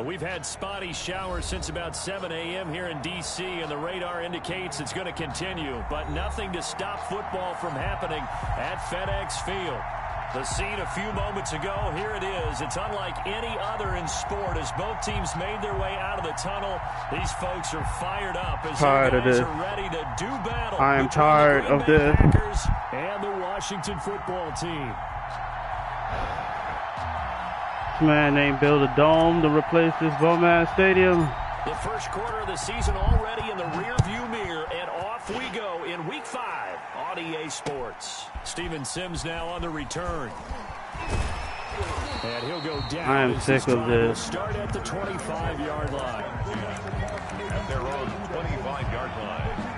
We've had spotty showers since about 7 a.m. here in D.C., and the radar indicates it's going to continue, but nothing to stop football from happening at FedEx Field. The scene a few moments ago, here it is. It's unlike any other in sport as both teams made their way out of the tunnel. These folks are fired up as their guys are ready to do battle. I am tired of this. Packers and the Washington football team. This man ain't built a dome to replace this bum-ass stadium. The first quarter of the season already in the rearview mirror, and off we go in Week 5 on EA Sports. Steven Sims now on the return. And he'll go down. I am sick of this. Start at the 25-yard line. At their own 25-yard line.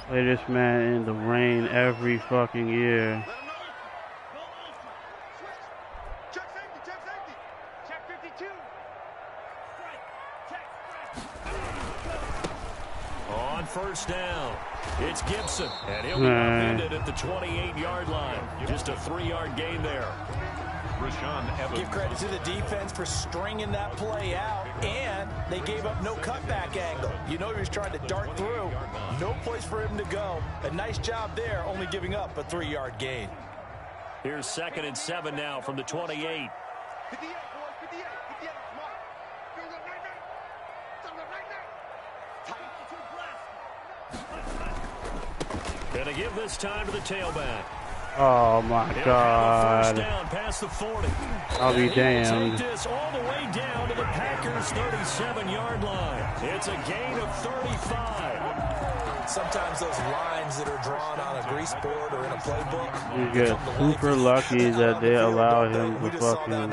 Play this man in the rain every fucking year. On first down, it's Gibson, and he'll be upended at the 28-yard line. Just a 3-yard gain there. Give credit to the defense for stringing that play out, and they gave up no cutback angle. You know he was trying to dart through. No place for him to go. A nice job there, only giving up a 3-yard gain. Here's 2nd and 7 now from the 28. Gonna give this time to the tailback. Oh my God. First down past the 40. I'll be damned. Take this all the way down to the Packers' 37-yard line. It's a gain of 35. Sometimes those lines that are drawn on a grease board or in a playbook, you get super lucky that they allow him to fucking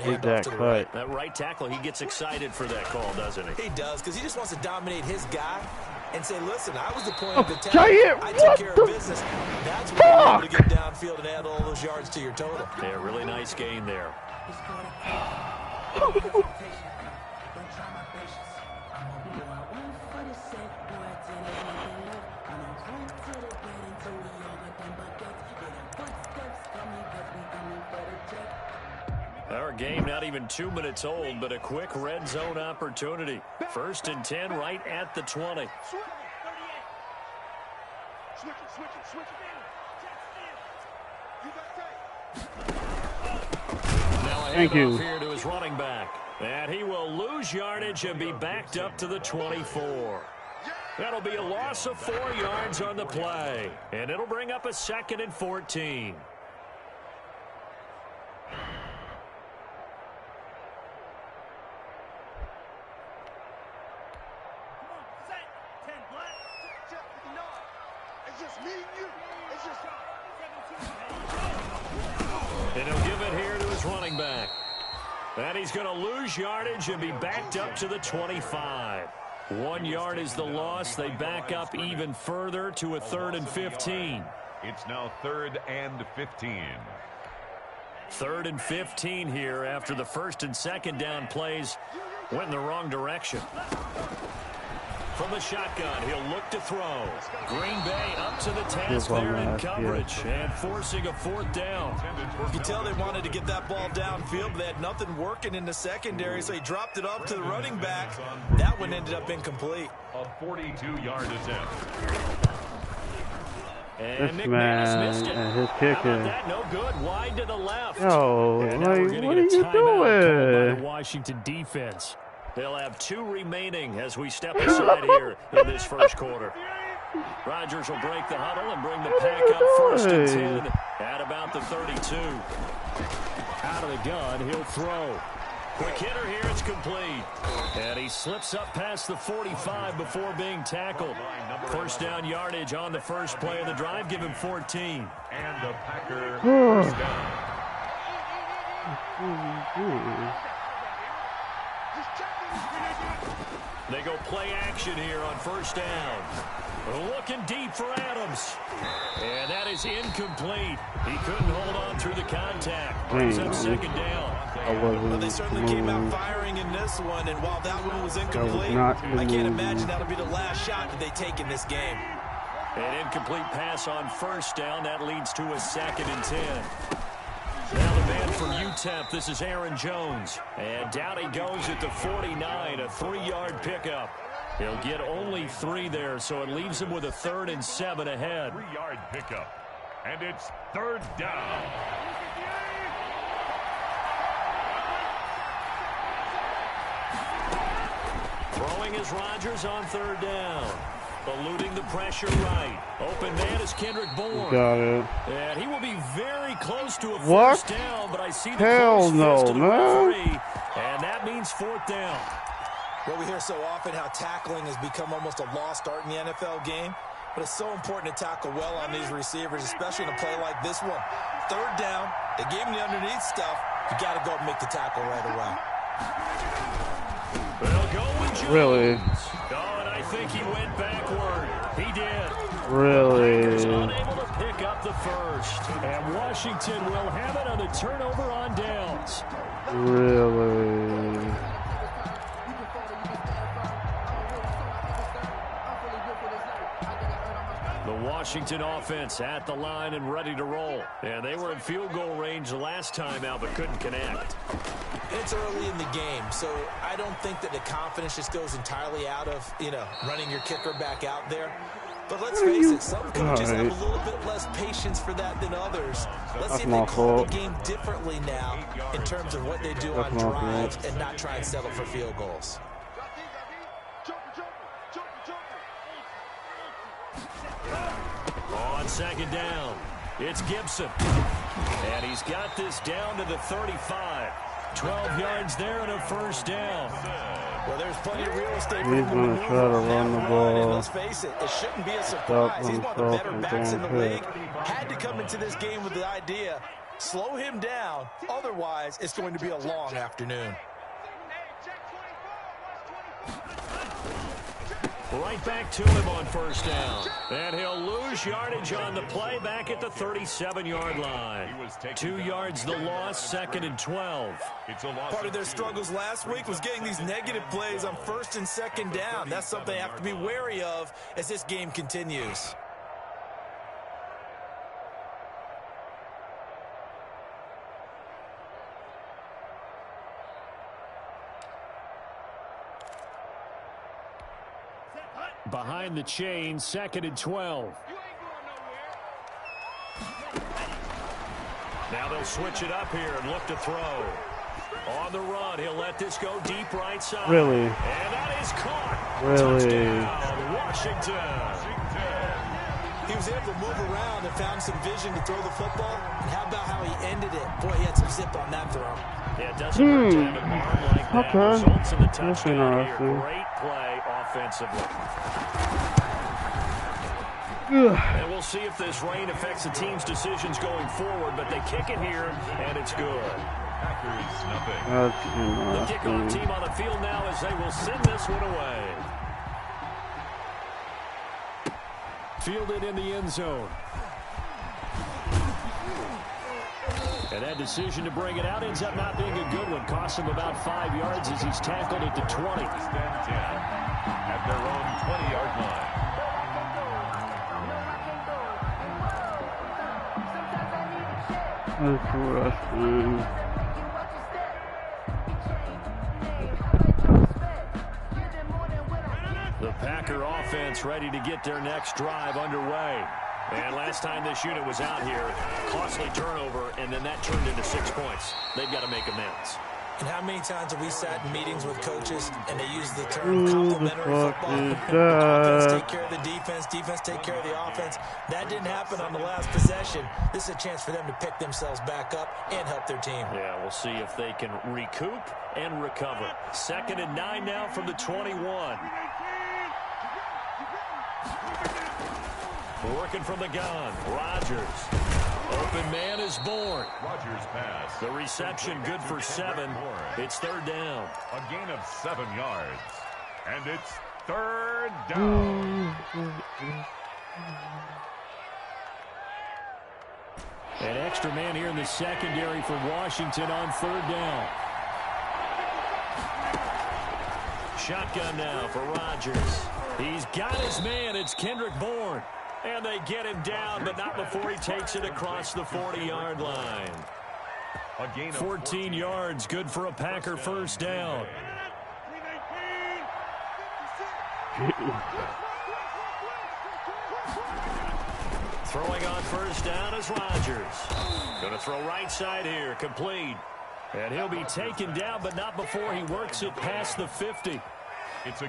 take that cut. That right tackle, he gets excited for that call, doesn't he? He does, because he just wants to dominate his guy and say, listen, I was the point of attack. I took care of business. That's what you're able to get downfield and add all those yards to your total. Yeah, really nice gain there. Our game not even 2 minutes old, but a quick red zone opportunity. 1st and 10 right at the 20. Thank you. Here to his running back. And he will lose yardage and be backed up to the 24. That'll be a loss of 4 yards on the play. And it'll bring up a 2nd and 14. And he'll give it here to his running back. And he's going to lose yardage and be backed up to the 25. 1 yard is the loss. They back up even further to a 3rd and 15. It's now 3rd and 15. 3rd and 15 here after the 1st and 2nd down plays went in the wrong direction. From the shotgun, he'll look to throw. Green Bay up to the task there in coverage and forcing a 4th down. You can tell they wanted to get that ball downfield, but they had nothing working in the secondary, so he dropped it off to the running back. That one ended up incomplete. A 42-yard attempt. And this man and his kicking. That no good, wide to the left. Yo, like, what are you doing? By the Washington defense. They'll have 2 remaining as we step aside here in this first quarter. Rodgers will break the huddle and bring the pack up 1st and 10 at about the 32. Out of the gun, he'll throw. Quick hitter here, it's complete. And he slips up past the 45 before being tackled. 1st down yardage on the first play of the drive, give him 14. And the Packer first down. They go play action here on first down. Looking deep for Adams. And that is incomplete. He couldn't hold on through the contact. Brings up second down. Well, they certainly came out firing in this one, and while that one was incomplete, I can't imagine that'll be the last shot that they take in this game. An incomplete pass on first down. That leads to a 2nd and 10. Now the man for UTEP, this is Aaron Jones. And down he goes at the 49, a 3-yard pickup. He'll get only 3 there, so it leaves him with a 3rd and 7 ahead. 3-yard pickup. And it's 3rd down. Throwing is Rodgers on 3rd down. Eluding the pressure right. Open man is Kendrick Bourne. Got it. And he will be very close to a What? first down, but I see the Hell close no, fist of the man. referee, and that means 4th down. Well, we hear so often how tackling has become almost a lost art in the NFL game, but it's so important to tackle well on these receivers, especially in a play like this one. 3rd down, they gave him the underneath stuff. You got to go and make the tackle right away. They'll go with Jones. Really? Oh, and I think he went backward. He did. Really? Packers unable to pick up the first. And Washington will have it on the turnover on downs. Really? The Washington offense at the line and ready to roll. And they were in field goal range the last time out, but couldn't connect. It's early in the game, so I don't think that the confidence just goes entirely out of, running your kicker back out there. But let's face it, some coaches have a little bit less patience for that than others. Let's see if they call the game differently now in terms of what they do on drives and not try and settle for field goals. On 2nd down, it's Gibson. And he's got this down to the 35. 12 yards there and a first down. Well, there's plenty of real estate for He's him to going to maneuver try to on run the that ball. run, and let's face it, it shouldn't be a surprise. He's one of the better backs in the league. Had to come into this game with the idea, slow him down, otherwise it's going to be a long afternoon. Right back to him on first down. And he'll lose yardage on the play back at the 37-yard line. 2 yards the loss, 2nd and 12. Part of their struggles last week was getting these negative plays on 1st and 2nd down. That's something they have to be wary of as this game continues. Behind the chain, 2nd and 12. Now they'll switch it up here and look to throw. On the run, he'll let this go deep right side. Really? And that is caught. Really? Touchdown, Washington. He was able to move around and found some vision to throw the football. And how about how he ended it? Boy, he had some zip on that throw. Yeah, it doesn't hurt to have an arm like that. Okay. Results in the That's touchdown here. interesting. Great play offensively. And we'll see if this rain affects the team's decisions going forward, but they kick it here, and it's good. That's The kickoff interesting. team on the field now as they will send this one away. Fielded in the end zone. And that decision to bring it out ends up not being a good one. Costs him about 5 yards as he's tackled at the 20. At their own 20-yard line. Interesting. The Packer offense ready to get their next drive underway. And last time this unit was out here, costly turnover, and then that turned into 6 points. They've got to make amends. And how many times have we sat in meetings with coaches and they use the term complementary football? Offense take care of the defense, defense take care of the offense. That didn't happen on the last possession. This is a chance for them to pick themselves back up and help their team. Yeah, we'll see if they can recoup and recover. 2nd and 9 now from the 21. Working from the gun, Rodgers. Open man is born. Rodgers pass. The reception good for 7. It's third down. A gain of 7 yards. And it's third down. An extra man here in the secondary for Washington on third down. Shotgun now for Rodgers. He's got his man. It's Kendrick Bourne. And they get him down, but not before he takes it across the 40-yard line. 14 yards, good for a Packer first down. Throwing on first down is Rodgers. Going to throw right side here, complete. And he'll be taken down, but not before he works it past the 50.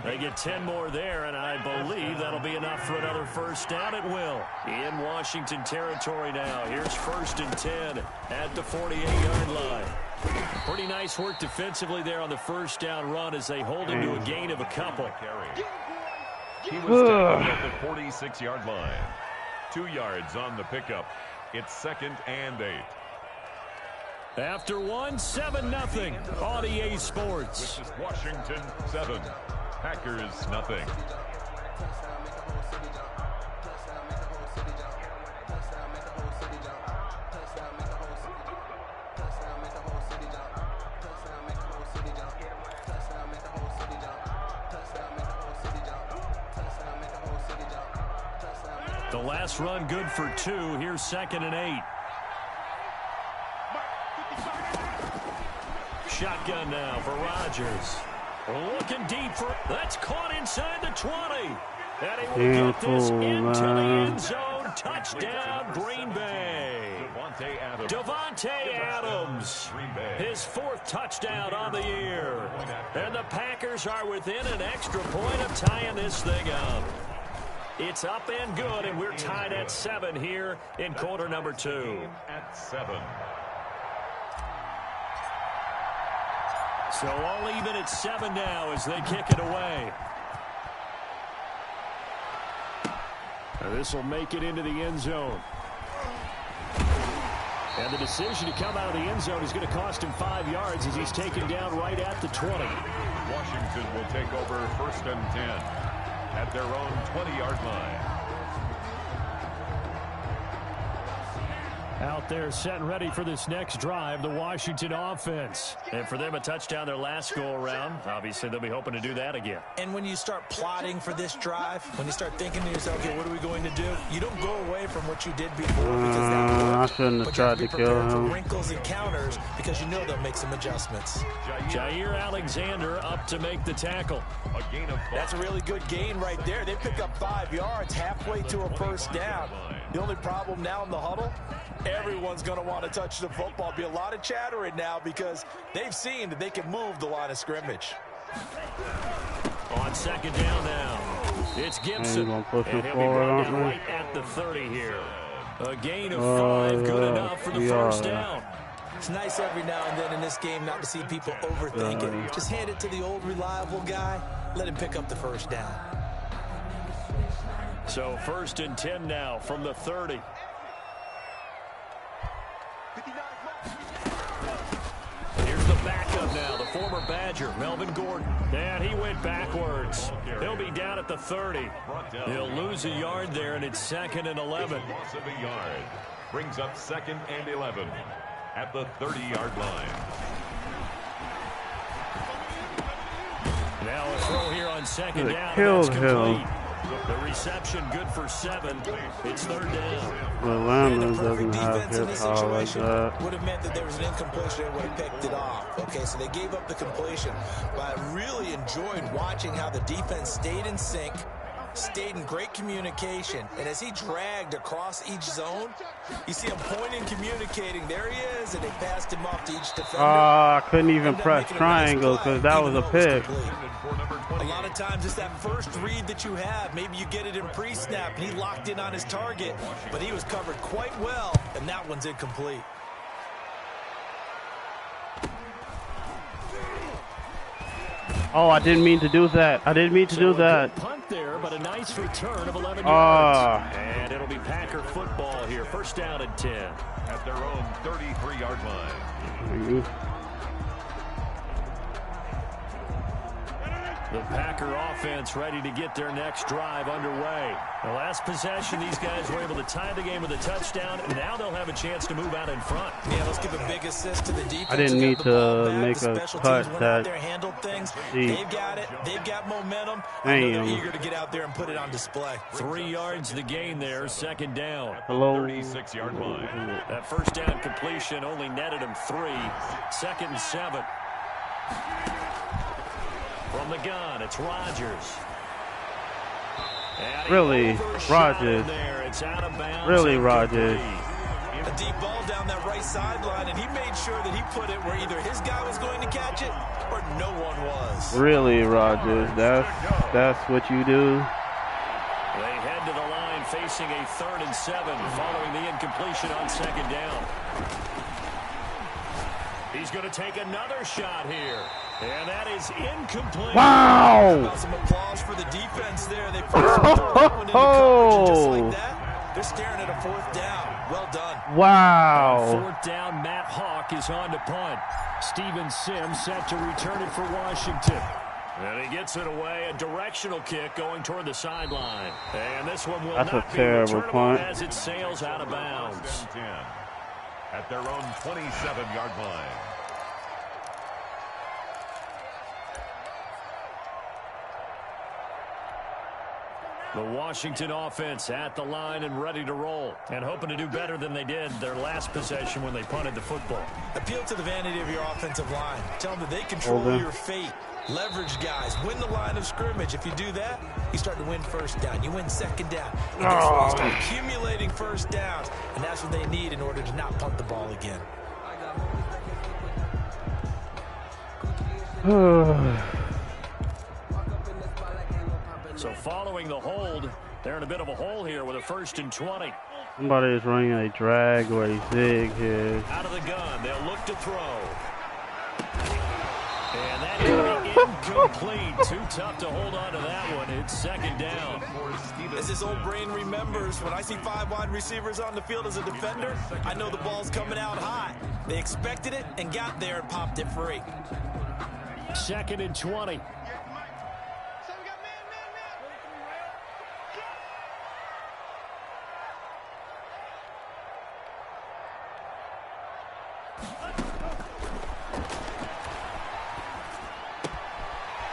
They get 10 more there, and I believe that'll be enough for another first down. It will. In Washington territory now. Here's first and 10 at the 48-yard line. Pretty nice work defensively there on the first down run as they hold him to a gain of a couple. He was down at the 46-yard line. 2 yards on the pickup. It's 2nd and 8. After 1, 7-0 on EA Sports. This is Washington 7, Packers nothing. The last run good for 2. Here's 2nd and 8. Shotgun now for Rodgers. Looking deep for that's caught inside the 20. And he will get this into the end zone. Touchdown, Green Bay. Davante Adams. His 4th touchdown on the year. And the Packers are within an extra point of tying this thing up. It's up and good, and we're tied at 7 here in quarter number 2. At 7. So all even at 7 now as they kick it away. This will make it into the end zone. And the decision to come out of the end zone is going to cost him 5 yards as he's taken down right at the 20. Washington will take over 1st and 10 at their own 20-yard line. Out there set and ready for this next drive, the Washington offense. And for them, a touchdown their last go-around. Obviously, they'll be hoping to do that again. And when you start plotting for this drive, when you start thinking to yourself, okay, what are we going to do? You don't go away from what you did before because that worked. I shouldn't have tried to kill him. For wrinkles and counters because you know they'll make some adjustments. Jair Alexander up to make the tackle. A gain of 5. That's a really good gain right there. They pick up 5 yards halfway to a first down. The only problem now in the huddle, everyone's going to want to touch the football. Be a lot of chattering now because they've seen that they can move the line of scrimmage. On 2nd down now, it's Gibson. And he'll be brought down right at the 30 here. A gain of 5, good enough for the first down. It's nice every now and then in this game not to see people overthink it. Just hand it to the old reliable guy. Let him pick up the first down. So 1st and 10 now from the 30. Here's the backup now, the former Badger, Melvin Gordon. And he went backwards. He'll be down at the 30. He'll lose a yard there, and it's 2nd and 11. Loss of a yard brings up 2nd and 11 at the 30-yard line. Now a throw here on 2nd down. Killed him. The reception good for 7. It's 3rd down. Atlanta doesn't have hip hop like that. Would have meant that there was an incompletion and would have picked it off. Okay, so they gave up the completion. But I really enjoyed watching how the defense stayed in sync, stayed in great communication. And as he dragged across each zone, you see him pointing, communicating. There he is, and they passed him off to each defender. I couldn't even press triangle because that was a pick. A lot of times it's that first read that you have. Maybe you get it in pre-snap, and he locked in on his target, but he was covered quite well, and that one's incomplete. Oh, I didn't mean to do that. I didn't mean to do that. Punt there, but a nice return of 11 yards. And it'll be Packer football here. First down and 10. At their own 33-yard line. The Packer offense ready to get their next drive underway. The last possession, these guys were able to tie the game with a touchdown, and now they'll have a chance to move out in front. Yeah, let's give a big assist to the defense. I didn't need to make a cut that. They've got it. They've got momentum. Damn. They're eager to get out there and put it on display. 3 yards the gain there, second down. Hello. 36-yard line. That first down completion only netted him 3. Second and 7. From the gun, it's Rodgers. Really, Rodgers. Really, Rodgers. A deep ball down that right sideline, and he made sure that he put it where either his guy was going to catch it or no one was. Really, Rodgers. That's what you do. They head to the line facing a 3rd and 7 following the incompletion on second down. He's going to take another shot here. And that is incomplete. Wow! Some applause for the defense there. They forced one into coverage just like that. They're staring at a 4th down. Well done. Wow. On 4th down, Matt Hawk is on to punt. Steven Sims set to return it for Washington. And he gets it away, a directional kick going toward the sideline. And this one will That's not a be terrible returnable punt. as it sails out of bounds. 10 at their own 27-yard line. The Washington offense at the line and ready to roll, and hoping to do better than they did their last possession when they punted the football. Appeal to the vanity of your offensive line. Tell them that they control your fate. Leverage guys. Win the line of scrimmage. If you do that, you start to win first down. You win second down. And you start accumulating first downs, and that's what they need in order to not punt the ball again. So following the hold, they're in a bit of a hole here with a 1st and 20. Somebody is running a drag or a zig here. Out of the gun, they'll look to throw. And that is going to be incomplete. Too tough to hold on to that one. It's second down. As his old brain remembers, when I see 5 wide receivers on the field as a defender, I know the ball's coming out high. They expected it and got there and popped it free. 2nd and 20.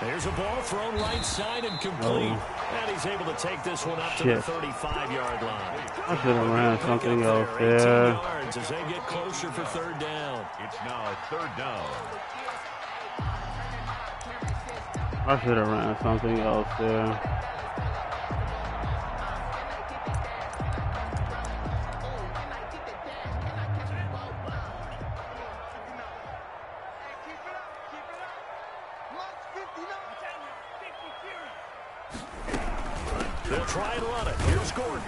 There's a ball thrown right side and complete. And he's able to take this one up to the 35-yard line. I should have ran something else there. 18 yards as they get closer for 3rd down. It's now 3rd down. I should have ran something else there. They'll try and run it. Here's Gordon.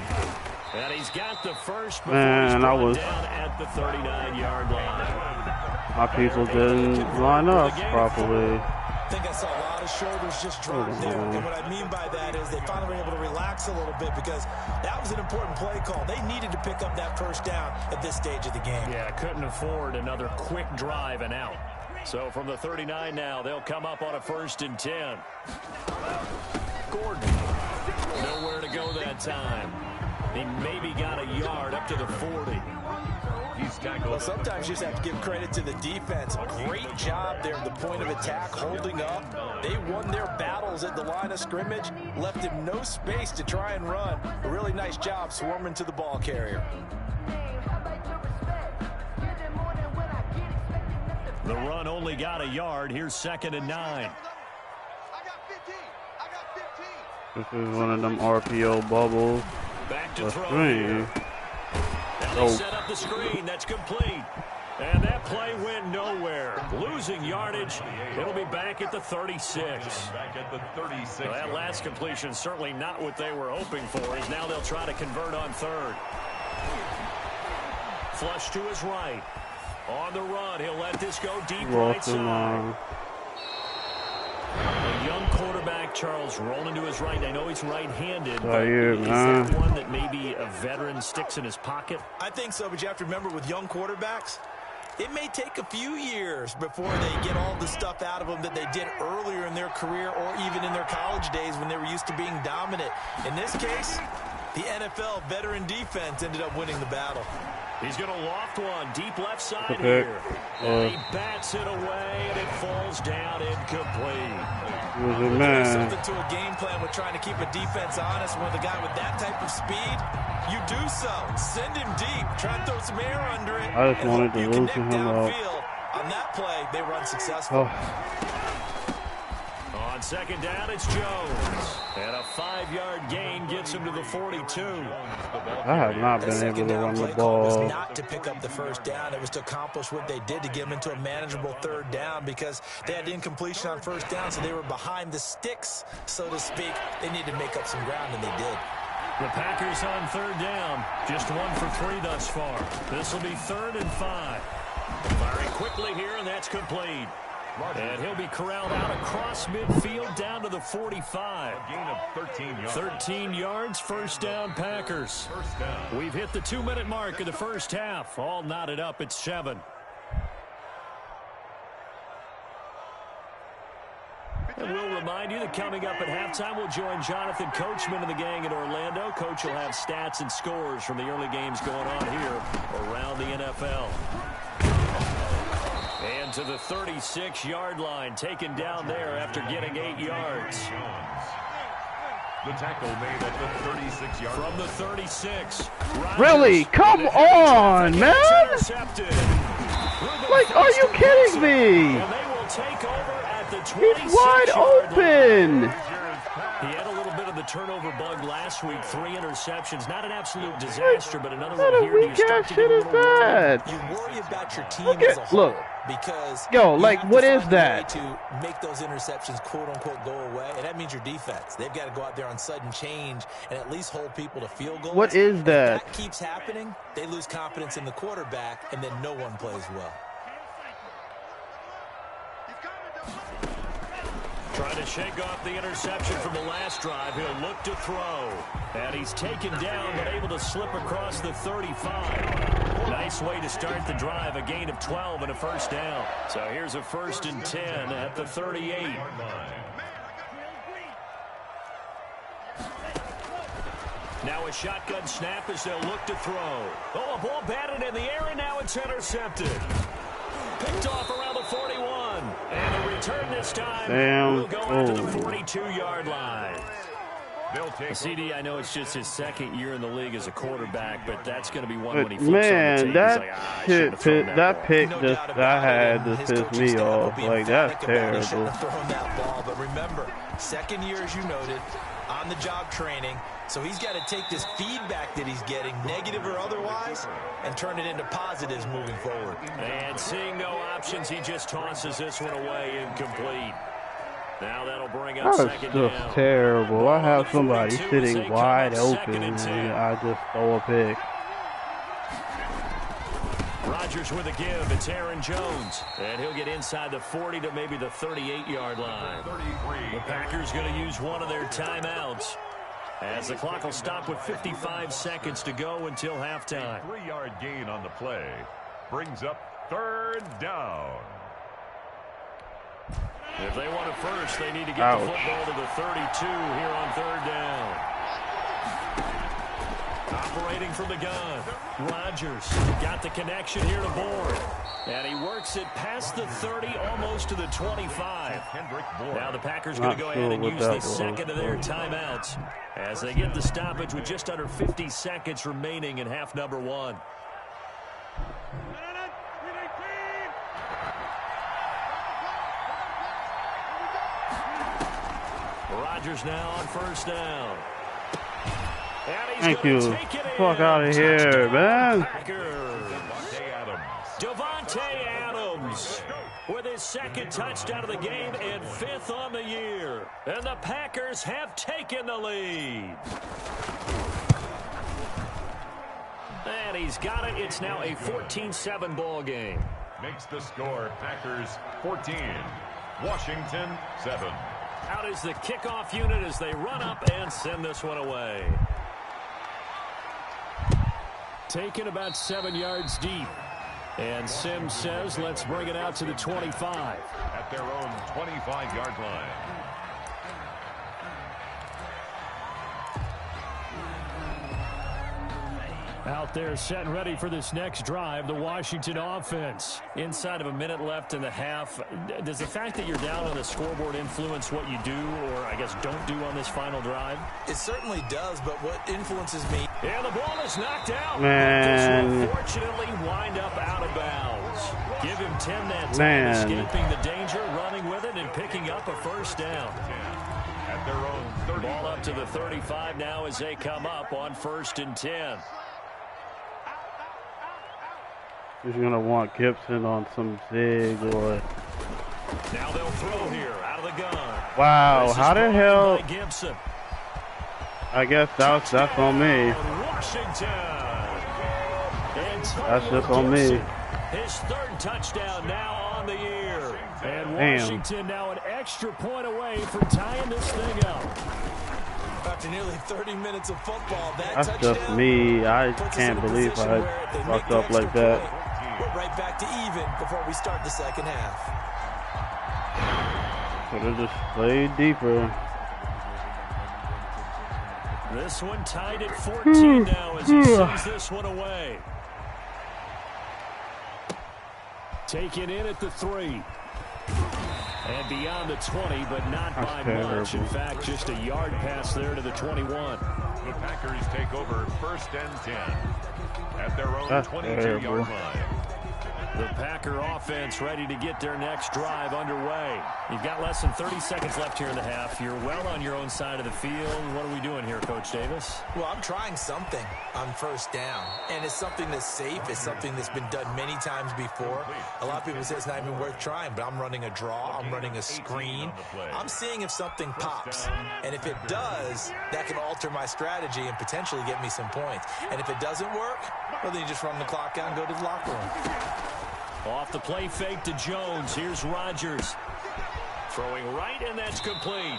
And he's got the first before Man, I was down at the 39-yard line. My people didn't line up properly. I think I saw a lot of shoulders just drop there. And what I mean by that is they finally were able to relax a little bit because that was an important play call. They needed to pick up that first down at this stage of the game. Yeah, couldn't afford another quick drive and out. So from the 39 now, they'll come up on a 1st and 10. Gordon, nowhere to go that time. He maybe got a yard up to the 40. He's tackled. Well, sometimes you just have to give credit to the defense. Great job there at the point of attack, holding up. They won their battles at the line of scrimmage, left him no space to try and run. A really nice job swarming to the ball carrier. The run only got a yard. Here's 2nd and 9. This is one of them RPO bubbles. Back to throw. Screen. And they set up the screen. That's complete. And that play went nowhere. Losing yardage. It'll be back at the 36. Back at the 36. Well, that last completion certainly not what they were hoping for, as now they'll try to convert on 3rd. Flush to his right. On the run, he'll let this go deep right side. Charles, rolling to his right. I know he's right-handed, Right but here, is man. that one that maybe a veteran sticks in his pocket? I think so, but you have to remember with young quarterbacks, it may take a few years before they get all the stuff out of them that they did earlier in their career or even in their college days when they were used to being dominant. In this case, the NFL veteran defense ended up winning the battle. He's going to loft one deep left side Okay. here. And he bats it away, and it falls down incomplete. Was a There's man. something to a game plan with trying to keep a defense honest. With a guy with that type of speed, you do so. Send him deep. Try and throw some air under it. I just and wanted hope to you loosen connect him up. downfield. On that play, they run successful. On second down, it's Jones. And a 5-yard gain gets him to the 42. I have not The been able second to down run the play call was ball. not to pick up the first down. It was to accomplish what they did to get them into a manageable third down because they had incompletion on first down, so they were behind the sticks, so to speak. They needed to make up some ground, and they did. The Packers on third down. Just 1 for 3 thus far. This will be 3rd and 5. Firing quickly here, and that's complete. And he'll be corralled out across midfield down to the 45. A gain of 13 yards. 13 yards, first down, Packers. First down. We've hit the 2-minute mark of the first half. All knotted up at 7. And we'll remind you that coming up at halftime, we'll join Jonathan Coachman and the gang in Orlando. Coach will have stats and scores from the early games going on here around the NFL. And to the 36-yard line, taken down there after getting 8 yards. The tackle made at the 36-yard line. From the 36. Really? Come on, man! Intercepted. Like, are you kidding me? And they will take over at the 26-yard He's wide open. line. He had a little bit of the turnover bug last week. 3 interceptions. Not an absolute disaster, but another What one a here. Do you weak start ass to shit get a is little worried? that? You worry about your team Look as a at- whole look. because Yo, you like, have what to is find a way that? to make those interceptions quote-unquote go away, and that means your defense. They've got to go out there on sudden change and at least hold people to field goals. What is If that? that keeps happening, they lose confidence in the quarterback, and then no one plays well. Trying to shake off the interception from the last drive. He'll look to throw. And he's taken down, but able to slip across the 35. Nice way to start the drive. A gain of 12 and a first down. So here's a 1st and 10 at the 38. Now a shotgun snap as they'll look to throw. Oh, a ball batted in the air, and now it's intercepted. Picked off around the 41. And a return this time. Damn. Will go out to the 42-yard line. They'll take CD, I know it's just his 2nd year in the league as a quarterback, but that's going to be one when he flips Man, on the tape. that He's like, I shouldn't have thrown that ball. pick No just doubt I about had it, and to his piss coaching me staff will off. be Like, emphatic that's about he shouldn't terrible. have thrown that ball. But remember, 2nd year, as you noted, on-the-job training. So he's got to take this feedback that he's getting, negative or otherwise, and turn it into positives moving forward. And seeing no options, he just tosses this one away, incomplete. Now that'll bring up That's 2nd just down. terrible. I have somebody 42 as sitting they come wide up open 2nd and 10. and I just throw a pick. Rodgers with a give. It's Aaron Jones. And he'll get inside the 40 to maybe the 38-yard line. 33. The Packers going to use one of their timeouts as the clock will stop with 55 seconds to go until halftime. 3-yard gain on the play brings up 3rd down. If they want it first, they need to get Ouch. the football to the 32 here on 3rd down. Operating from the gun. Rodgers got the connection here to Board. And he works it past the 30, almost to the 25. Now the Packers going to go ahead and use the 2nd of their timeouts as they get the stoppage with just under 50 seconds remaining in half number 1. Rodgers now on 1st down. Thank you. Fuck out of here, man. Devontae Adams with his 2nd touchdown of the game and 5th on the year. And the Packers have taken the lead. And he's got it. It's now a 14-7 ball game. Makes the score Packers 14, Washington 7. Out is the kickoff unit as they run up and send this one away. Taken about 7 yards deep. And Sims says, let's bring it out to the 25. At their own 25-yard line. Out there set and ready for this next drive, the Washington offense. Inside of a minute left in the half, does the fact that you're down on the scoreboard influence what you do or, I guess, don't do on this final drive? It certainly does, but what influences me... And the ball is knocked out. Man. This will fortunately wind up out of bounds. Give him 10 that time, escaping the danger, running with it, and picking up a first down. At their own 30. Ball up to the 35 now as they come up on 1st and 10. He's going to want Gibson on some zig or... Now they'll throw here out of the gun. Wow, how the hell... Gibson. I guess that's on me. Washington. That's just on me. His 3rd touchdown now on the year. And Washington now an extra point away from tying this thing up. After nearly 30 minutes of football, that's just me. I can't believe I fucked up like that. We're right back to even before we start the second half. Could have just played deeper. This one tied at 14 now as he sends this one away. Taken in at the 3. And beyond the 20, but not by much. In fact, just a yard pass there to the 21. The Packers take over 1st and 10 at their own 22-yard line. The Packer offense ready to get their next drive underway. You've got less than 30 seconds left here in the half. You're well on your own side of the field. What are we doing here, Coach Davis? Well, I'm trying something on 1st down. And it's something that's safe. It's something that's been done many times before. A lot of people say it's not even worth trying, but I'm running a draw. I'm running a screen. I'm seeing if something pops. And if it does, that can alter my strategy and potentially get me some points. And if it doesn't work, well, then you just run the clock out and go to the locker room. Off the play fake to Jones. Here's Rodgers. Throwing right, and that's complete.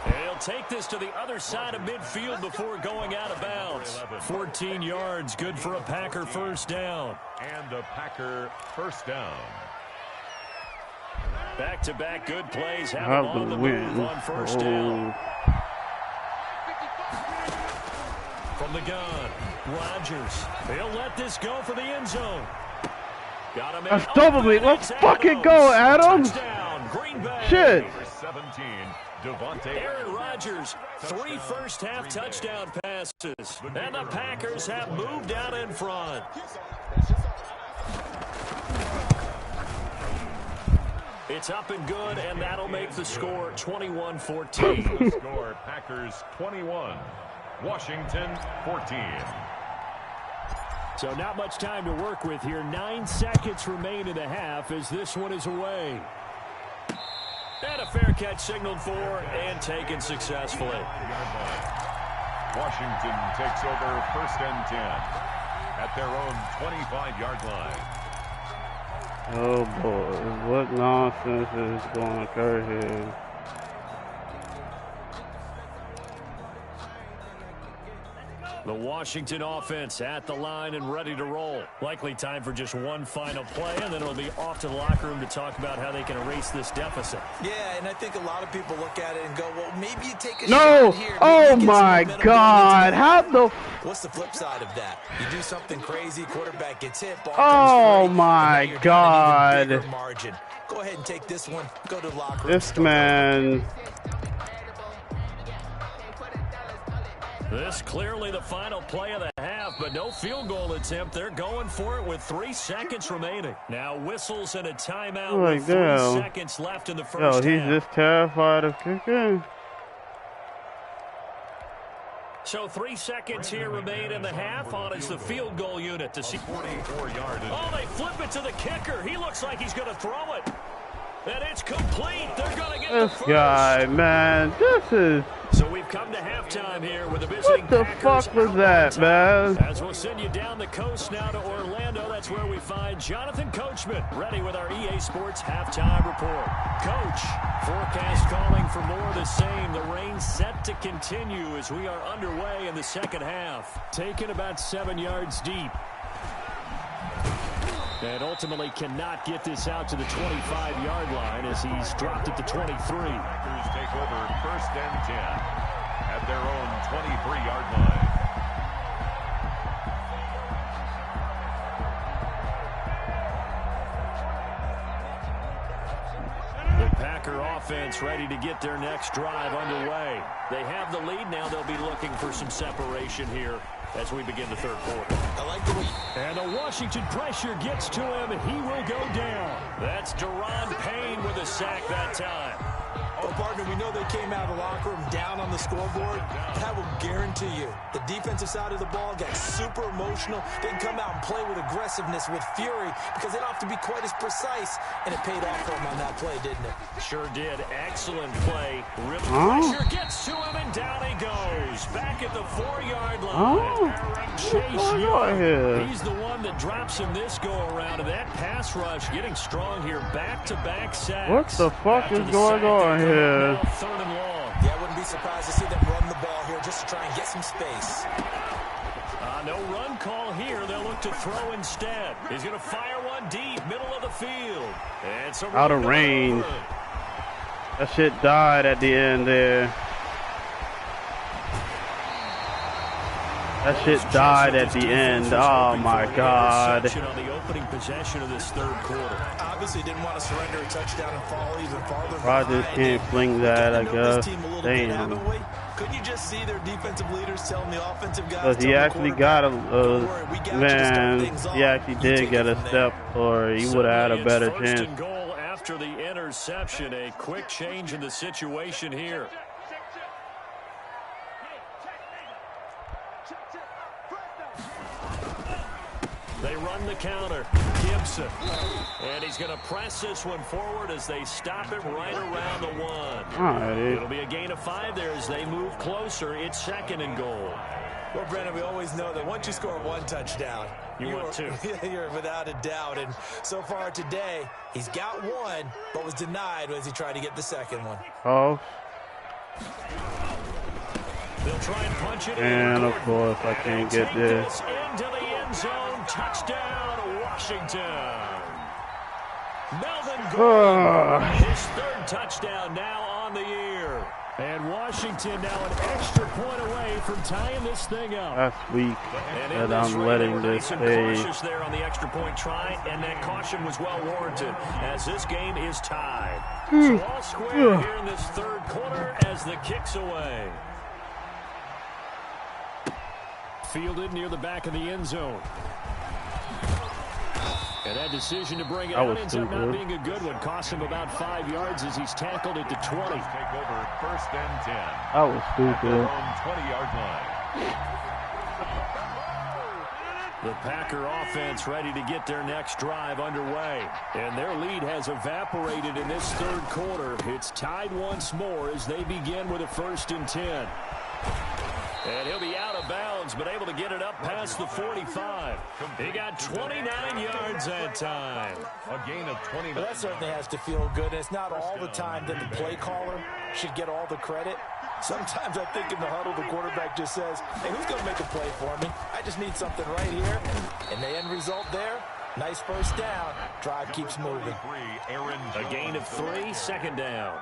And he'll take this to the other side of midfield before going out of bounds. 14 yards, good for a Packer 1st down. And a Packer 1st down. Back-to-back good plays. Have them on the move on 1st down. From the gun, Rodgers. He'll let this go for the end zone. That's double me. Let's fucking go, Adams. Shit. Aaron Rodgers, 3 first-half touchdown passes. And the Packers have moved out in front. It's up and good, and that'll make the score 21-14. The score, Packers 21, Washington 14. So not much time to work with here. 9 seconds remain in the half as this one is away. And a fair catch signaled for and taken successfully. Washington takes over 1st and 10 at their own 25-yard line. Oh boy, what nonsense is going to occur here? The Washington offense at the line and ready to roll. Likely time for just one final play, and then it'll be off to the locker room to talk about how they can erase this deficit. Yeah, and I think a lot of people look at it and go, well, maybe you take a shot here. Oh my God. How the... What's the flip side of that? You do something crazy, quarterback gets hit, ball oh my God. Margin. Go ahead and take this one. Go to the locker room. This man... This clearly the final play of the half, but no field goal attempt. They're going for it with 3 seconds remaining. Now whistles and a timeout with 3 seconds left in the first half. He's just terrified of kicking. So 3 seconds here remain in the half. On is the field goal unit to see. 44 yards. Oh, they flip it to the kicker. He looks like he's going to throw it. And it's complete. They're going to get This guy, man, this is... So we've come to halftime here with the visiting What the Packers fuck was that, man? As we'll send you down the coast now to Orlando, that's where we find Jonathan Coachman, ready with our EA Sports halftime report. Coach, forecast calling for more of the same. The rain set to continue as we are underway in the second half. Taken about 7 yards deep. And ultimately cannot get this out to the 25-yard line as he's dropped at the 23. Packers take over 1st and 10 at their own 23-yard line. The Packer offense ready to get their next drive underway. They have the lead now. They'll be looking for some separation here as we begin the third quarter. I like the lead. And the Washington pressure gets to him. He will go down. That's Deron Payne with a sack that time. Oh, partner, we know they came out of the locker room down on the scoreboard. That will guarantee you the defensive side of the ball got super emotional. They can come out and play with aggressiveness, with fury, because they don't have to be quite as precise. And it paid off for them on that play, didn't it? Sure did. Excellent play. Really pressure gets to him, and down he goes. Back at the 4-yard line. Chase Young. He's the one that drops him this go-around. And that pass rush getting strong here. Back-to-back sacks. What the fuck is going on here? Now 3rd and long. Yeah, I wouldn't be surprised to see them run the ball here just to try and get some space. No run call here. They'll look to throw instead. He's going to fire one deep, middle of the field. And so out of range. That shit died at the end there. That shit died at the end. Oh my God. On the opening possession of this third quarter. Obviously didn't want to surrender a touchdown and fall even farther. Rogers can't fling that, I guess. Damn. Couldn't you just see their defensive leaders telling the offensive guys? Because he actually got man, he actually did get a step, or he would have had a better chance. First and goal after the interception. A quick change in the situation here. They run the counter. Gibson. And he's going to press this one forward as they stop him right around the 1. Alrighty. It'll be a gain of 5 there as they move closer. It's 2nd and goal. Well, Brandon, we always know that once you score 1 touchdown, you want 2. You're without a doubt. And so far today, he's got 1, but was denied as he tried to get the 2nd one. Oh. They'll try and punch it and in. of course, I can't get this. Into the end zone. Touchdown, Washington. Melvin Gordon. His 3rd touchdown now on the year. And Washington now an extra point away from tying this thing up. That's weak that I'm letting this stay. Cautious there on the extra point try, and that caution was well warranted as this game is tied. So all square here in this third quarter as the kick's away. Fielded near the back of the end zone. And that decision to bring it out ends up not being a good one. Cost him about 5 yards as he's tackled at the 20. Take over 1st and 10. That was stupid. 20-yard line. The Packer offense ready to get their next drive underway. And their lead has evaporated in this third quarter. It's tied once more as they begin with a 1st and 10. And he'll be out of bounds, but able to get it up past the 45. He got 29 yards that time. A gain of 29. Well, that certainly has to feel good. It's not all the time that the play caller should get all the credit. Sometimes I think in the huddle, the quarterback just says, hey, who's going to make a play for me? I just need something right here. And the end result there, nice 1st down. Drive keeps moving. A gain of 3, 2nd down.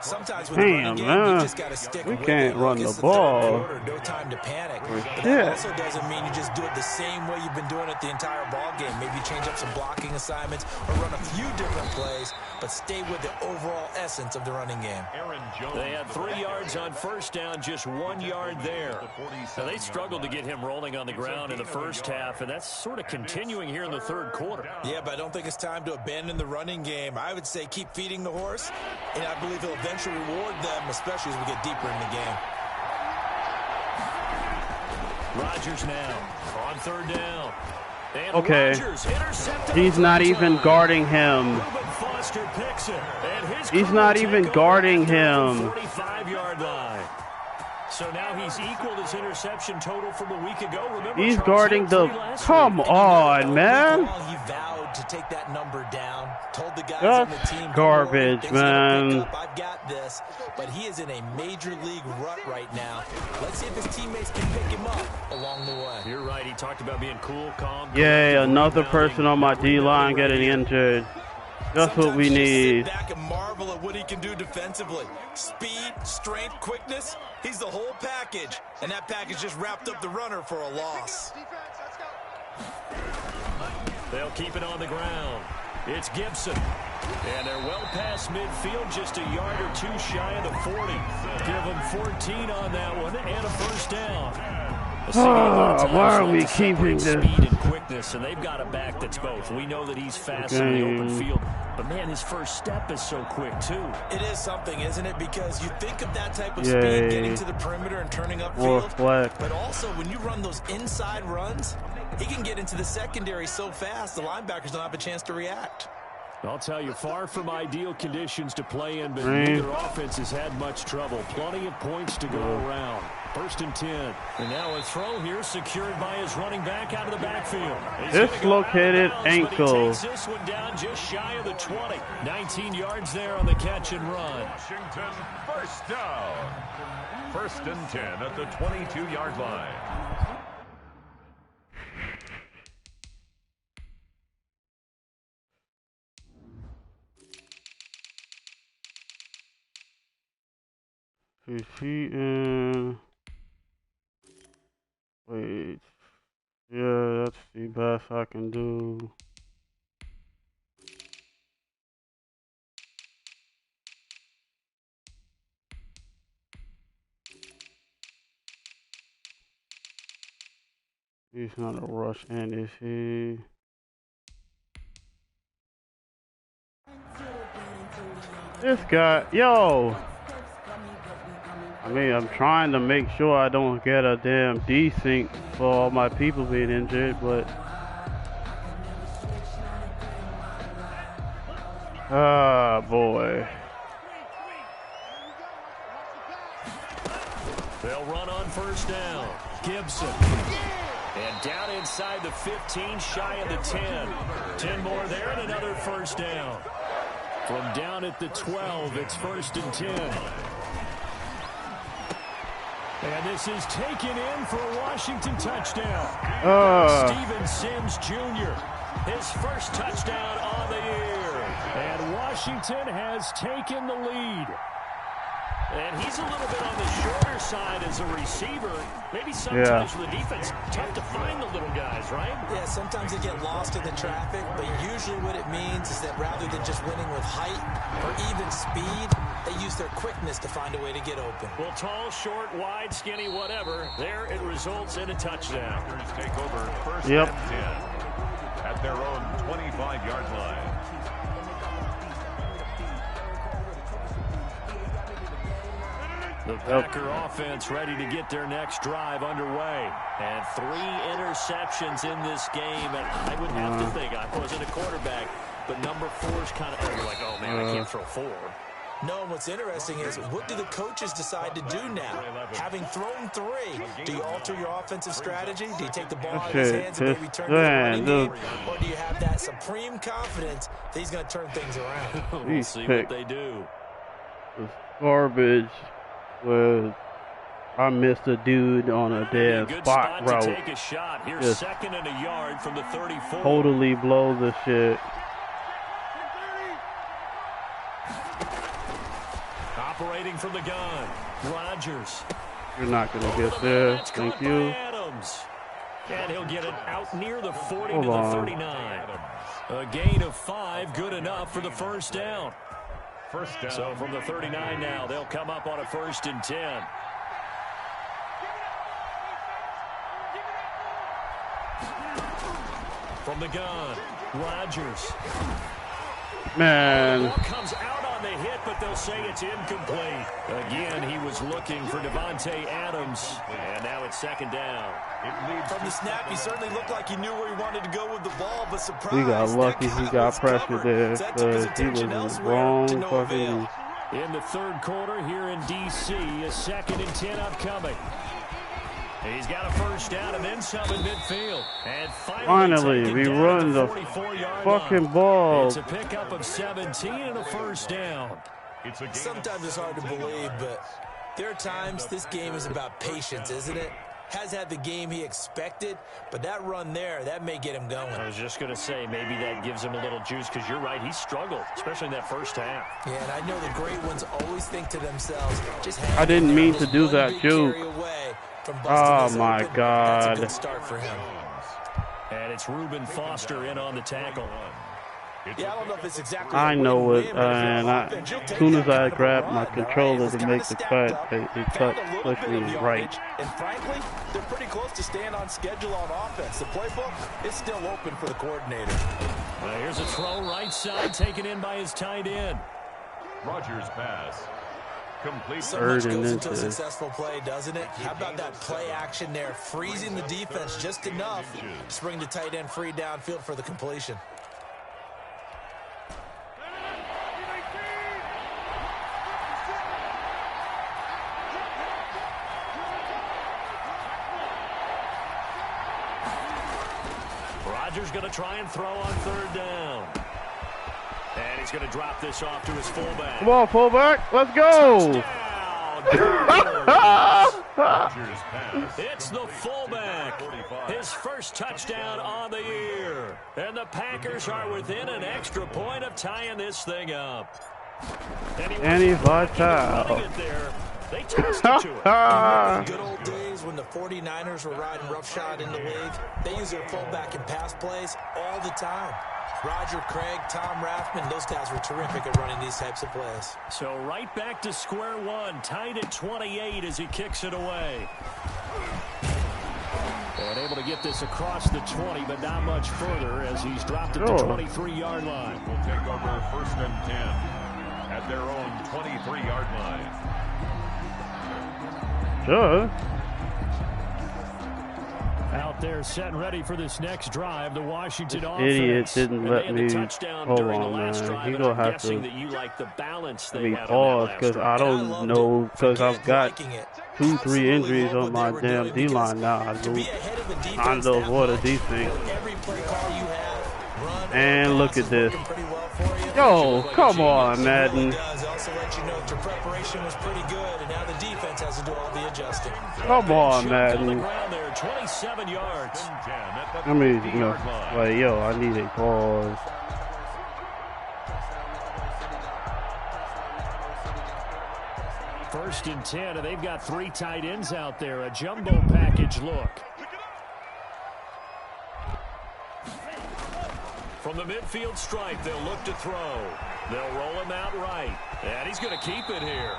Sometimes with the running game, you just got to stick with it. We can't run the ball. No time to panic. But that also doesn't mean you just do it the same way you've been doing it the entire ball game. Maybe change up some blocking assignments or run a few different plays, but stay with the overall essence of the running game. They had 3 yards on 1st down, just 1 yard there. Now, they struggled to get him rolling on the ground in the first half, and that's sort of continuing here in the third quarter. Yeah, but I don't think it's time to abandon the running game. I would say keep feeding the horse, and I believe he'll eventually reward them, especially as we get deeper in the game. Rodgers now on 3rd down. And okay, Rodgers he's not even guarding him. Buster picks it, and his He's not even guarding him. 45-yard line. So now he's equaled his interception total from a week ago. Remember, he's Charles, guarding the. Come on, man. He vowed to take that number down. Told the guys That's on the team, garbage, man. I've got this, but he is in a major league rut right now. Let's see if his teammates can pick him up along the way. You're right. He talked about being cool, calm. Yay, another person on my D-line getting injured. That's what we need. Sit back and marvel at what he can do defensively. Speed, strength, quickness. He's the whole package, and that package just wrapped up the runner for a loss. They'll keep it on the ground. It's Gibson. And they're well past midfield, just a yard or two shy of the 40. Give them 14 on that one and a first down. Why are we keeping this? Speed and quickness, and they've got a back that's both. We know that he's fast in the open field, but man, his first step is so quick too. It is something, isn't it? Because you think of that type of speed getting to the perimeter and turning upfield, but also when you run those inside runs, he can get into the secondary so fast the linebackers don't have a chance to react. I'll tell you, far from ideal conditions to play in, but neither offense has had much trouble. Plenty of points to go around. 1st and 10. And now a throw here secured by his running back out of the backfield. Dislocated ankle. He takes this one down just shy of the 20. 19 yards there on the catch and run. Washington, first down. 1st and 10 at the 22-yard line. Is he in? Wait. Yeah, that's the best I can do. He's not a rush in, is he? This guy, yo! I mean, I'm trying to make sure I don't get a damn desync for all my people being injured, but... Ah, boy. They'll run on first down. Gibson. And down inside the 15, shy of the 10. 10 more there and another first down. From down at the 12, it's 1st and 10. And this is taken in for a Washington touchdown. Steven Sims Jr., his first touchdown on the year. And Washington has taken the lead. And he's a little bit on the shorter side as a receiver. Maybe sometimes for the defense, tough to find the little guys, right? Yeah, sometimes they get lost in the traffic, but usually what it means is that rather than just winning with height or even speed, they use their quickness to find a way to get open. Well, tall, short, wide, skinny, whatever, there it results in a touchdown. Take over 1st and 10 at their own 25-yard line. The Packer offense ready to get their next drive underway. And 3 interceptions in this game. And I would have to think, I wasn't a quarterback, but number 4 is kind of like, oh, man, I can't throw 4. No, what's interesting is, what do the coaches decide to do now? Having thrown 3, do you alter your offensive strategy? Do you take the ball out of his hands and maybe turn to the running game? Or do you have that supreme confidence that he's going to turn things around? We'll see what they do. It's garbage. Well, I missed a dude on a dead spot route. Take a shot. Here's 2nd and a yard from the 34. Totally blow the shit. Operating from the gun, Rodgers. You're not going to get there. Thank you. Adams. And he'll get it out near the 40 to the 39. A gain of 5, good enough for the first down. First down. So from the 39 now, they'll come up on a 1st and 10. From the gun, Rodgers. Man. Ball comes out on the hit, but they'll say it's incomplete. Again, he was looking for Devontae Adams, and now it's second down. From the snap, he certainly looked like he knew where he wanted to go with the ball, but surprise, he got lucky. He got pressure there, but he was in the wrong fucking. In the third quarter here in D.C., a 2nd and 10 upcoming. He's got a first down and then some in midfield. And finally we run the fucking ball. It's a pickup of 17 and a first down. Sometimes it's hard to believe, but there are times this game is about patience, isn't it? Has had the game he expected, but that run there, that may get him going. I was just going to say, maybe that gives him a little juice, because you're right, he struggled, especially in that first half. Yeah, and I know the great ones always think to themselves, just I didn't mean to do that, Juke. Oh, my God. That's a good start for him. And it's Reuben Foster in on the tackle. Yeah, I don't know if it's exactly I know it, and as soon as I grab my controller to make the cut, it puts me right. And frankly, they're pretty close to staying on schedule on offense. The playbook is still open for the coordinator. Here's a throw right side, taken in by his tight end. Rodgers' pass. Complete. So much goes into a successful play, doesn't it? How about that play action there, freezing the defense just enough to bring the tight end free downfield for the completion. Rodgers going to try and throw on third down. And he's going to drop this off to his fullback. Come on, fullback. Let's go. It's the fullback. His first touchdown on the year. And the Packers are within an extra point of tying this thing up. Any Vital. They tossed it to him. In the good old days when the 49ers were riding roughshod in the league, they used their fullback in pass plays all the time. Roger Craig, Tom Rathman, those guys were terrific at running these types of plays. So right back to square one, tied at 28 as he kicks it away. And able to get this across the 20, but not much further as he's dropped at the 23-yard line. Will take over 1st and 10 at their own 23-yard line. Sure. Out there set and ready for this next drive, the Washington offense. Idiot didn't let me. Hold on, man. He gonna have to. Pause, because I don't know, because I've got 2-3 injuries on my damn D-line now. I do trying to avoid these things. And look at this. Yo, come on, Madden. Come on, Madden. 27 yards. I mean, you know, like, yo, I need a pause. First and 10, and they've got 3 tight ends out there. A jumbo package look. From the midfield stripe, they'll look to throw. They'll roll him out right. And he's going to keep it here.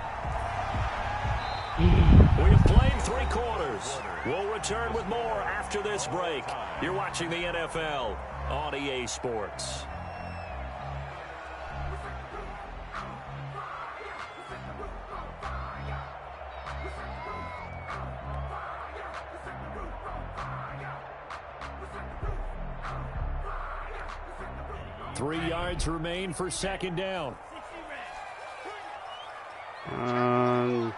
We have played 3 quarters. We'll return with more after this break. You're watching the NFL on EA Sports. Three yards remain for second down. From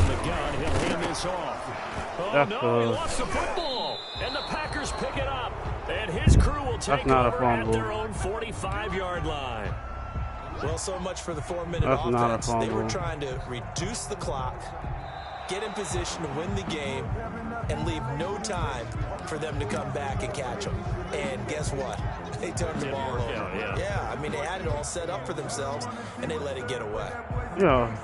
the gun, he'll hand this off. Oh, no, he lost the football. And the Packers pick it up. And his crew will take over at their own 45-yard line. Well, so much for the 4-minute offense. They were trying to reduce the clock, get in position to win the game, and leave no time for them to come back and catch them. And guess what? They turned the ball over. Yeah, I mean, they had it all set up for themselves, and they let it get away. Yeah.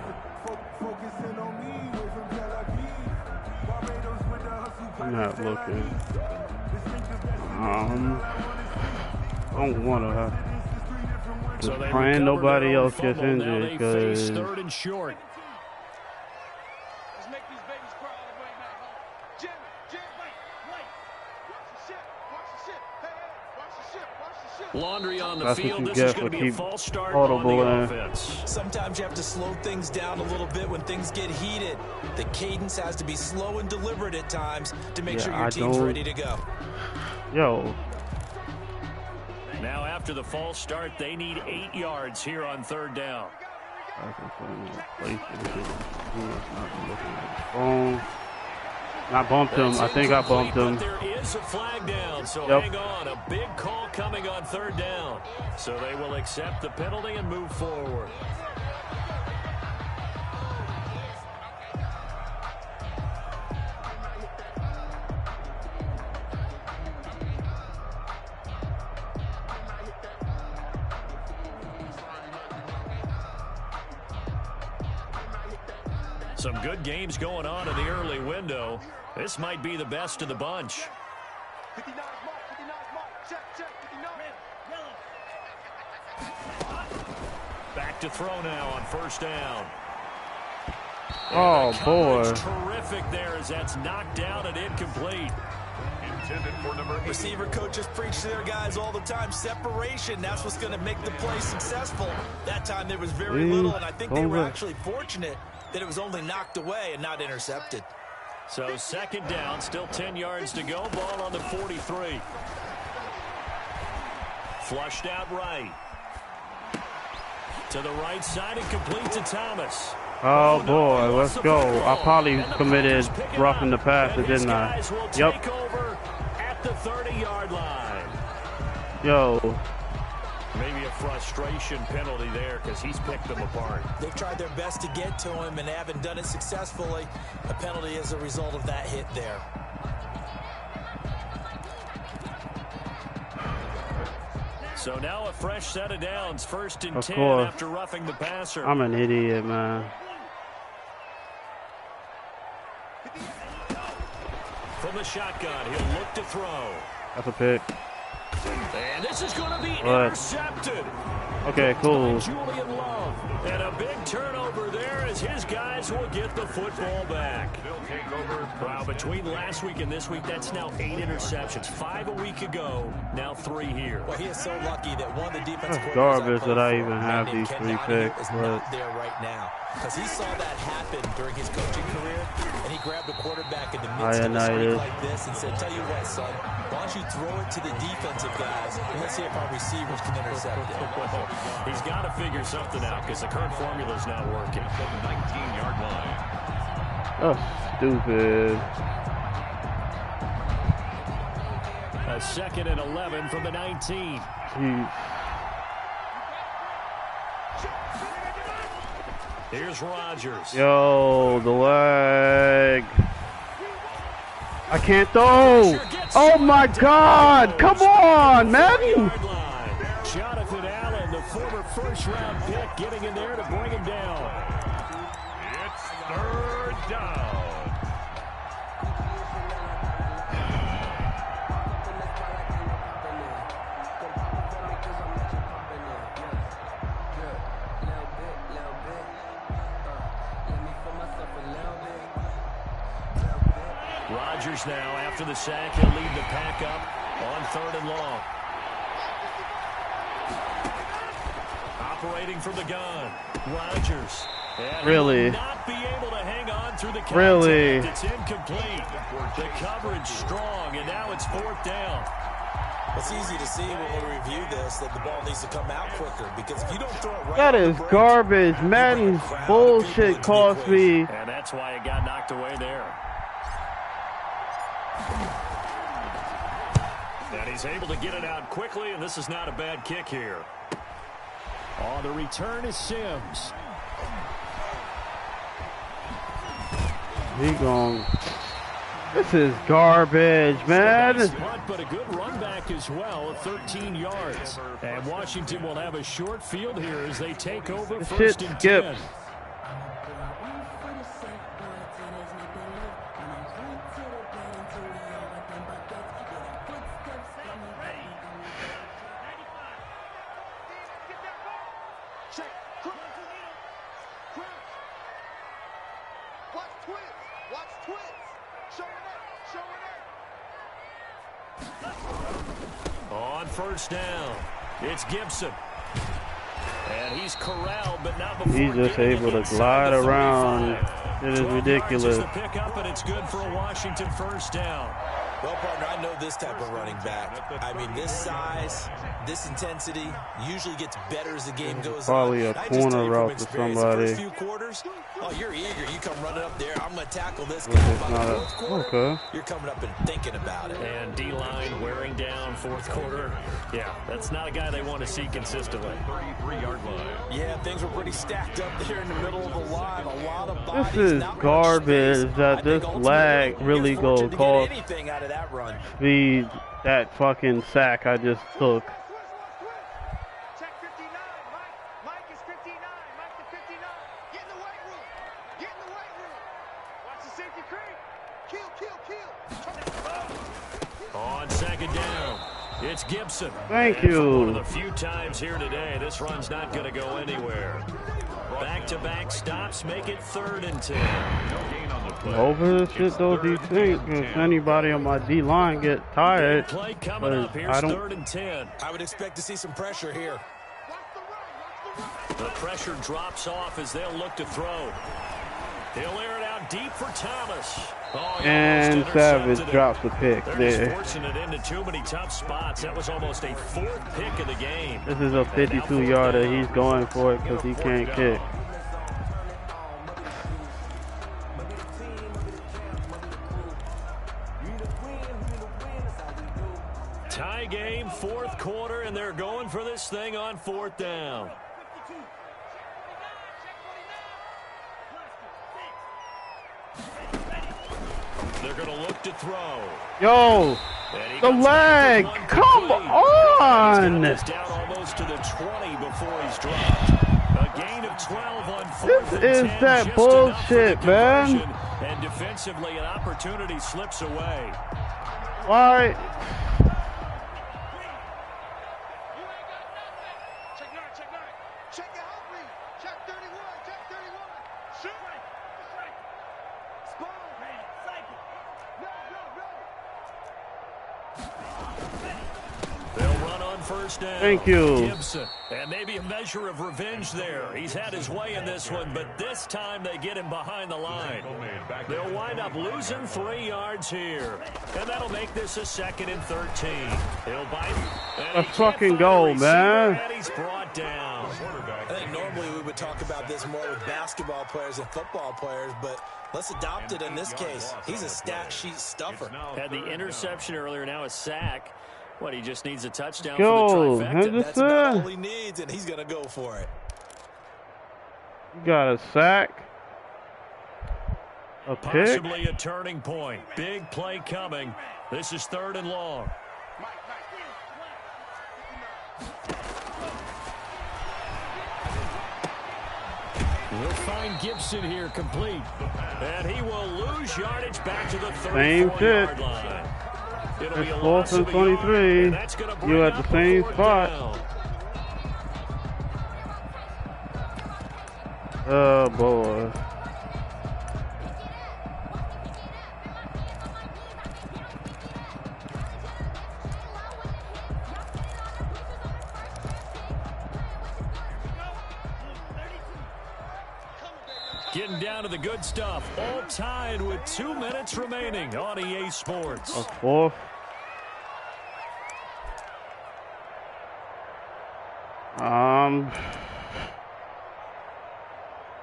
I'm not looking. I don't want to. Just praying nobody else gets injured, because Laundry on the That's what field. you This is get going for to be a keep false start audible on the in. offense. Sometimes you have to slow things down a little bit when things get heated. The cadence has to be slow and deliberate at times to make sure your team's ready to go. Yo. Now after the false start, they need 8 yards here on 3rd down. I bumped him. I think I bumped him. There is a flag down, so hang on. A big call coming on 3rd down. So they will accept the penalty and move forward. Some good games going on in the early window. This might be the best of the bunch. Back to throw now on 1st down. Oh, boy. Terrific there as that's knocked down and incomplete. Intended for number 8. Receiver coaches preach to their guys all the time. Separation, that's what's going to make the play successful. That time there was very little, and I think they were actually fortunate that it was only knocked away and not intercepted. So 2nd down, still 10 yards to go. Ball on the 43. Flushed out right. To the right side and complete to Thomas. Oh boy, let's go. I probably committed roughing the passer, didn't I? Yep. Over at the 30-yard line. Yo. Maybe a frustration penalty there because he's picked them apart. They've tried their best to get to him and haven't done it successfully. A penalty as a result of that hit there. So now a fresh set of downs. 1st and 10 course. after roughing the passer. I'm an idiot, man. From the shotgun, he'll look to throw. That's a pick. And this is going to be intercepted. Okay, cool. Julian Love. And a big turnover there as his guys will get the football back. Wow, between last week and this week, that's now 8 interceptions. 5 a week ago, now 3 here. Well, he is so lucky that one of the defensive That's garbage that I even have these 3 picks. Is not there right now because he saw that happen during his coaching career, and he grabbed the quarterback in the midst of a screen like this and said, "Tell you what, son, why don't you throw it to the defensive guys, and let's see if our receivers can intercept it." He's got to figure something out because the current formula is not working. 19-yard line. Oh, stupid. A 2nd and 11 from the 19. Jeez. Here's Rodgers. Yo, the leg. I can't throw. Oh my God! Come on, Madden. Jonathan Allen, the former 1st-round pick, getting in there to bring him down. It's 3rd down. Rodgers now, after the sack, he'll lead the pack up on 3rd and long. Operating from the gun, Rodgers. Really? Not be able to hang on through the contact. Really? It's incomplete. The coverage strong, and now it's 4th down. It's easy to see when we review this that the ball needs to come out quicker because if you don't throw it right, that is garbage. Madden's bullshit cost me. And that's why it got knocked away there. And he's able to get it out quickly, and this is not a bad kick here. On the return is Sims. He gone. This is garbage, man. Nice punt, but a good run back as well of 13 yards. And Washington will have a short field here as they take over This 1st shit and 10. skips. Watch twist. On first down, it's Gibson. And he's corralled, but not before he's just able to glide around. It is ridiculous. The pickup, and it's good for a Washington first down. Well, partner, I know this type of running back. I mean, this size, this intensity usually gets better as the game goes Probably on. Probably a corner route to somebody. The first few quarters, oh, you're eager. You come running up there. I'm going to tackle this guy. By the fourth quarter, okay. You're coming up and thinking about it. And D-line wearing down fourth quarter. Yeah, that's not a guy they want to see consistently. 33-yard line. Yeah, things were pretty stacked up there in the middle of the line. A lot of bodies. This is garbage that this lag really go cost anything out of that run. me that fucking sack I just took. Check 59, Mike is 59, Mike to 59. Get in the weight room. Get in the weight room. Watch the safety creep. Kill. On second down, it's Gibson. Thank and you. For one of the few times here today, this run's not going to go anywhere. Back-to-back stops make it 3rd and 10. Over this shit though, do you think if anybody on my D-line get tired, Play coming up. Here's I don't. 3rd and 10. I would expect to see some pressure here. The pressure drops off as they'll look to throw. He'll air it out deep for Thomas. Oh, And Savage drops the pick They're there. just forcing it into too many tough spots. That was almost a 4th pick of the game. This is a 52-yarder. He's going for it because he can't kick. Tie game, 4th quarter, and they're going for this thing on 4th down. They're going to look to throw. Yo, the leg, come on! He's down almost to the 20 before he's dropped. A gain of 12 on 4th and 10. This is that bullshit, man. And defensively, an opportunity slips away. Why? Check your heart rate. Check 31. Check 31. Shoot. Spawn. Cycle. No. They'll run on first down. Thank you. Gibson. And maybe a measure of revenge there. He's had his way in this one, but this time they get him behind the line. They'll wind up losing 3 yards here. And that'll make this a 2nd and 13. He'll bite. Let's fucking go, man. And he's brought down. I think normally we would talk about this more with basketball players and football players, but let's adopt it in this case. He's a stat sheet stuffer. Had the interception earlier, now a sack. What, he just needs a touchdown Go, for the trifecta. Henderson. That's about all he needs, and he's going to go for it. You got a sack. A pick. Possibly a turning point. Big play coming. This is 3rd and long. We'll find Gibson here complete. And he will lose yardage back to the 34-yard line. It'll be a 4th and 23. You at the same spot. Oh boy. Getting down to the good stuff. All tied with 2 minutes remaining on EA Sports. A 4th.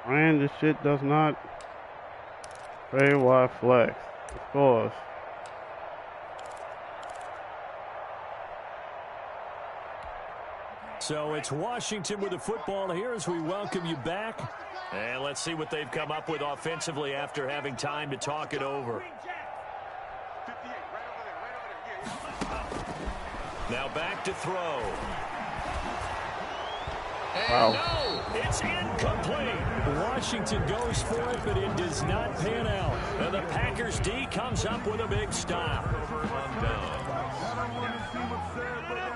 Man, this shit does not very wide flex. Of course. So it's Washington with the football here as we welcome you back. And let's see what they've come up with offensively after having time to talk it over. Now back to throw. And Wow. no, it's incomplete. Washington goes for it, but it does not pan out. And the Packers D comes up with a big stop.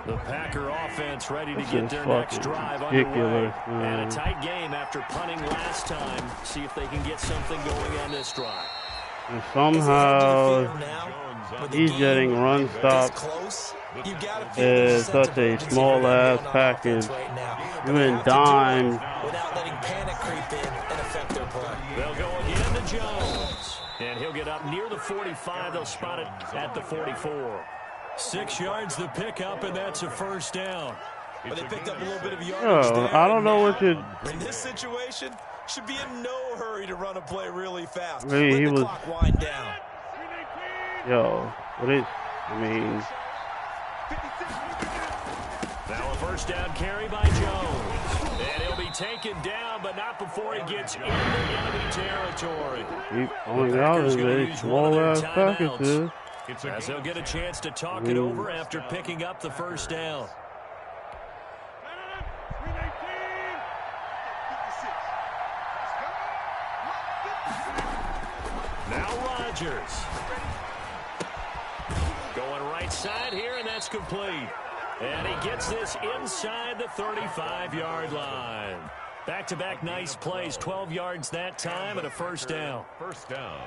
The Packer offense ready to get their next drive underway. And a tight game after punting last time. See if they can get something going on this drive. And somehow he's getting run stopped. Is such a small ass package. You in dime. Without letting panic creep in and affect their play. They'll go again to Jones. And he'll get up near the 45. They'll spot it at the 44. 6 yards the pickup, and that's a first down. But they picked up a little bit of yardage there. I don't know what you... In this situation, should be in no hurry to run a play really fast. Really, he Let the was... clock wind down. Yo, what is... I mean... Now a first down carry by Jones. And he'll be taken down, but not before he gets into enemy territory. Keep going out in these small ass packages. As they'll get a chance to talk it over after picking up the first down. Now Rodgers. Going right side here, and that's complete. And he gets this inside the 35-yard line. Back-to-back nice plays, 12 yards that time, and a first down. First down.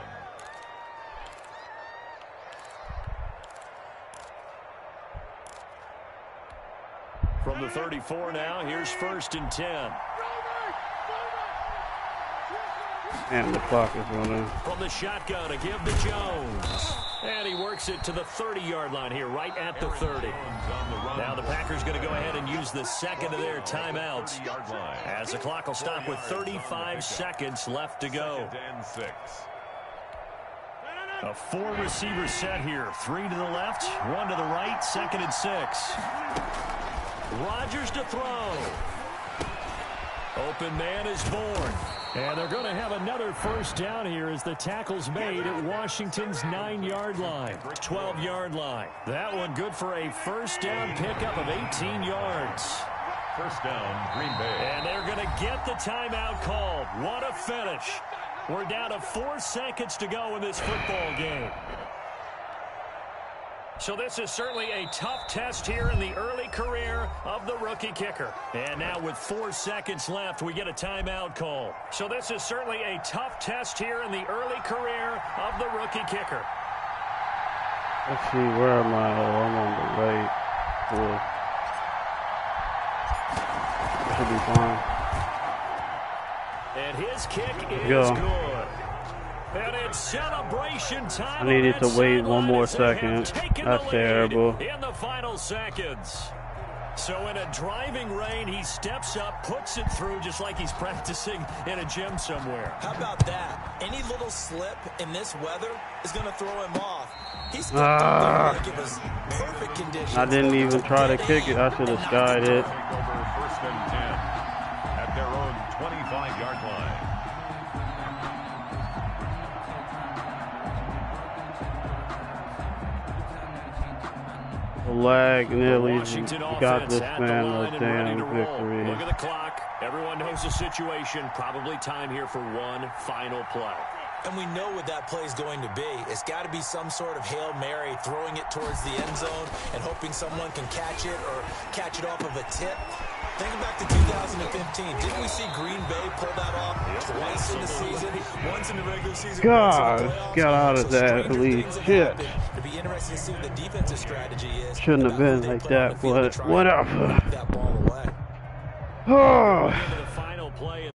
From the 34 now, here's 1st and 10. And the clock is running. From the shotgun, a give to Jones. And he works it to the 30-yard line here, right at the 30. Now the Packers going to go ahead and use the second of their timeouts, as the clock will stop with 35 seconds left to go. A 4-receiver set here. 3 to the left, 1 to the right, 2nd and 6. Rodgers to throw. Open man is born. And they're going to have another first down here as the tackle's made at Washington's 9-yard line, 12-yard line. That one good for a first down pickup of 18 yards. First down, Green Bay. And they're going to get the timeout called. What a finish. We're down to 4 seconds to go in this football game. So this is certainly a tough test here in the early career of the rookie kicker. And now with 4 seconds left, we get a timeout call. So this is certainly a tough test here in the early career of the rookie kicker. Let's see, where am I? Oh, I'm on the right. Cool. Should be fine. And his kick is good. And it's celebration time. I needed to wait one more second. That's terrible. In the final seconds. So in a driving rain, he steps up, puts it through just like he's practicing in a gym somewhere. How about that? Any little slip in this weather is going to throw him off. He's like it was perfect conditions. I didn't even try to kick it. I should have skied it. First and 10 at their own 25-yard line. The lag nearly Washington got this at man the line a and ready damn to roll. victory. Look at the clock. Everyone knows the situation. Probably time here for one final play. And we know what that play is going to be. It's got to be some sort of Hail Mary, throwing it towards the end zone and hoping someone can catch it or catch it off of a tip. Thinking back to 2015, didn't we see Green Bay pull that off twice in the season? Once in the regular season. God, get out of that, at least. Shit. It'd be interesting to see what the defensive strategy is. Shouldn't have been like that, but whatever. That ball away. Oh. The final play.